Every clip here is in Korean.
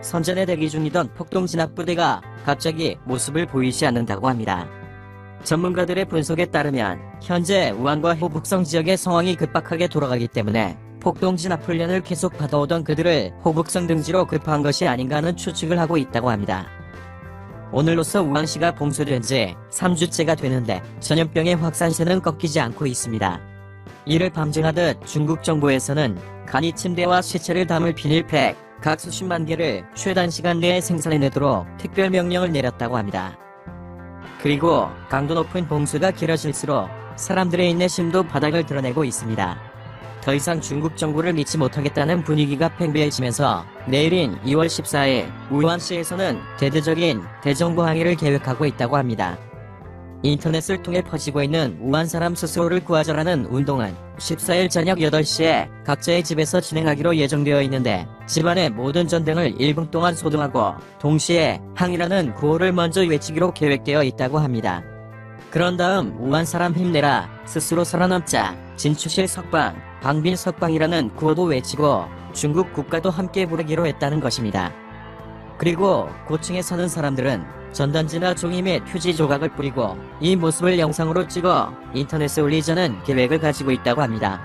선전에 대기 중이던 폭동 진압 부대가 갑자기 모습을 보이지 않는다고 합니다. 전문가들의 분석에 따르면 현재 우한과 호북성 지역의 상황이 급박하게 돌아가기 때문에 폭동 진압 훈련을 계속 받아오던 그들을 호북성 등지로 급파한 것이 아닌가 하는 추측을 하고 있다고 합니다. 오늘로써 우한시가 봉쇄된 지 3주째가 되는데 전염병의 확산세는 꺾이지 않고 있습니다. 이를 방증하듯 중국 정부에서는 간이 침대와 시체를 담을 비닐팩 각 수십만 개를 최단시간 내에 생산해내도록 특별명령을 내렸다고 합니다. 그리고 강도 높은 봉쇄가 길어질수록 사람들의 인내심도 바닥을 드러내고 있습니다. 더 이상 중국 정부를 믿지 못하겠다는 분위기가 팽배해지면서 내일인 2월 14일 우한시에서는 대대적인 대정부 항의를 계획하고 있다고 합니다. 인터넷을 통해 퍼지고 있는 우한 사람 스스로를 구하자라는 운동은 14일 저녁 8시에 각자의 집에서 진행하기로 예정되어 있는데 집안의 모든 전등을 1분 동안 소등하고 동시에 항의라는 구호를 먼저 외치기로 계획되어 있다고 합니다. 그런 다음 우한 사람 힘내라, 스스로 살아남자, 진추실 석방, 방빈 석방이라는 구호도 외치고 중국 국가도 함께 부르기로 했다는 것입니다. 그리고 고층에 사는 사람들은 전단지나 종이 및 휴지 조각을 뿌리고 이 모습을 영상으로 찍어 인터넷에 올리자는 계획을 가지고 있다고 합니다.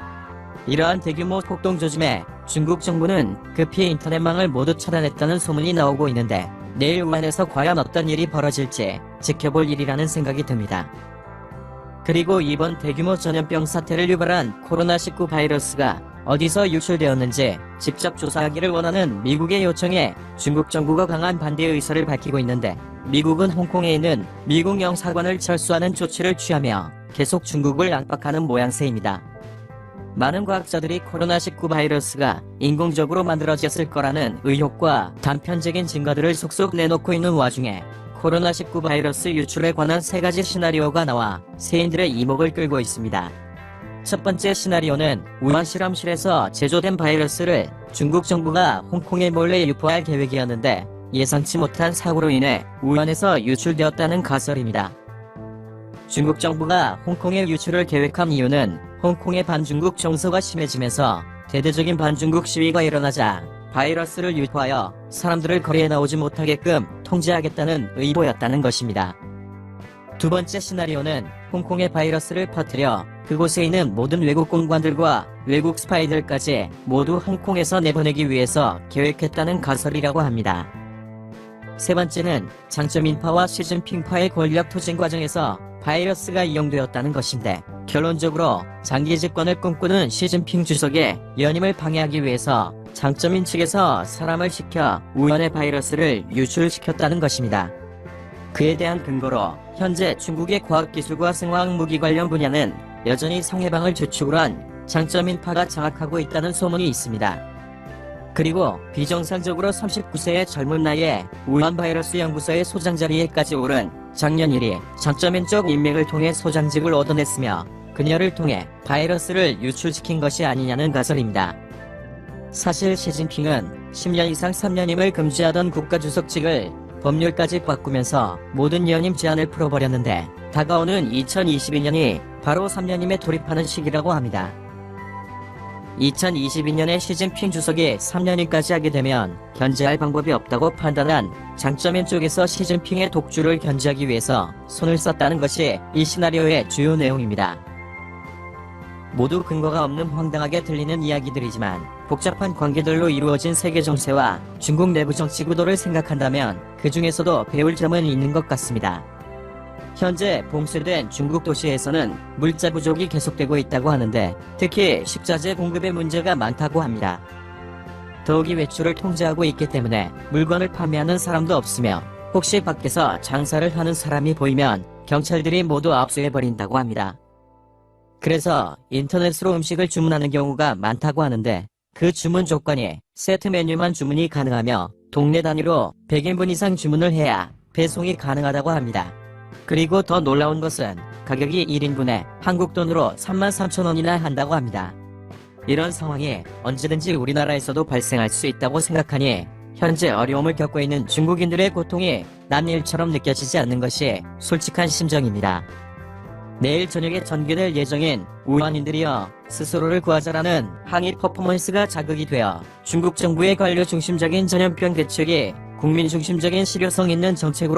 이러한 대규모 폭동 조짐에 중국 정부는 급히 인터넷망을 모두 차단했다는 소문이 나오고 있는데 내일 우한에서 과연 어떤 일이 벌어질지 지켜볼 일이라는 생각이 듭니다. 그리고 이번 대규모 전염병 사태를 유발한 코로나19 바이러스가 어디서 유출되었는지 직접 조사하기를 원하는 미국의 요청에 중국 정부가 강한 반대 의사를 밝히고 있는데 미국은 홍콩에 있는 미국 영사관을 철수하는 조치를 취하며 계속 중국을 압박하는 모양새입니다. 많은 과학자들이 코로나19 바이러스가 인공적으로 만들어졌을 거라는 의혹과 단편적인 증거들을 속속 내놓고 있는 와중에 코로나19 바이러스 유출에 관한 3가지 시나리오가 나와 세인들의 이목을 끌고 있습니다. 첫 번째 시나리오는 우한 실험실에서 제조된 바이러스를 중국 정부가 홍콩에 몰래 유포할 계획이었는데 예상치 못한 사고로 인해 우한에서 유출되었다는 가설입니다. 중국 정부가 홍콩의 유출을 계획한 이유는 홍콩의 반중국 정서가 심해지면서 대대적인 반중국 시위가 일어나자 바이러스를 유포하여 사람들을 거리에 나오지 못하게끔 통제하겠다는 의도였다는 것입니다. 두 번째 시나리오는 홍콩의 바이러스를 퍼뜨려 그곳에 있는 모든 외국 공관들과 외국 스파이들까지 모두 홍콩에서 내보내기 위해서 계획했다는 가설이라고 합니다. 세 번째는 장점인파와 시진핑파의 권력 투쟁 과정에서 바이러스가 이용되었다는 것인데 결론적으로 장기 집권을 꿈꾸는 시진핑 주석의 연임을 방해하기 위해서 장점인 측에서 사람을 시켜 우한의 바이러스를 유출시켰다는 것입니다. 그에 대한 근거로 현재 중국의 과학기술과 생화학 무기 관련 분야는 여전히 상해방을 주축으로 한 장점인파가 장악하고 있다는 소문이 있습니다. 그리고 비정상적으로 39세의 젊은 나이에 우한 바이러스 연구소의 소장 자리에까지 오른 작년 1위 장점인 쪽 인맥을 통해 소장직을 얻어냈으며 그녀를 통해 바이러스를 유출시킨 것이 아니냐는 가설입니다. 사실 시진핑은 10년 이상 3년임을 금지하던 국가주석직을 법률까지 바꾸면서 모든 연임 제한을 풀어버렸는데 다가오는 2022년이 바로 3년임에 돌입하는 시기라고 합니다. 2022년에 시진핑 주석이 3년임까지 하게 되면 견제할 방법이 없다고 판단한 장점인 쪽에서 시진핑의 독주를 견제하기 위해서 손을 썼다는 것이 이 시나리오의 주요 내용입니다. 모두 근거가 없는 황당하게 들리는 이야기들이지만 복잡한 관계들로 이루어진 세계 정세와 중국 내부 정치 구도를 생각한다면 그 중에서도 배울 점은 있는 것 같습니다. 현재 봉쇄된 중국 도시에서는 물자 부족이 계속되고 있다고 하는데 특히 식자재 공급에 문제가 많다고 합니다. 더욱이 외출을 통제하고 있기 때문에 물건을 판매하는 사람도 없으며 혹시 밖에서 장사를 하는 사람이 보이면 경찰들이 모두 압수해버린다고 합니다. 그래서 인터넷으로 음식을 주문하는 경우가 많다고 하는데 그 주문 조건이 세트 메뉴만 주문이 가능하며 동네 단위로 100인분 이상 주문을 해야 배송이 가능하다고 합니다. 그리고 더 놀라운 것은 가격이 1인분에 한국 돈으로 33,000원이나 한다고 합니다. 이런 상황이 언제든지 우리나라에서도 발생할 수 있다고 생각하니 현재 어려움을 겪고 있는 중국인들의 고통이 남 일처럼 느껴지지 않는 것이 솔직한 심정입니다. 내일 저녁에 전개될 예정인 우한인들이여 스스로를 구하자라는 항의 퍼포먼스가 자극이 되어 중국 정부의 관료 중심적인 전염병 대책이 국민 중심적인 실효성 있는 정책으로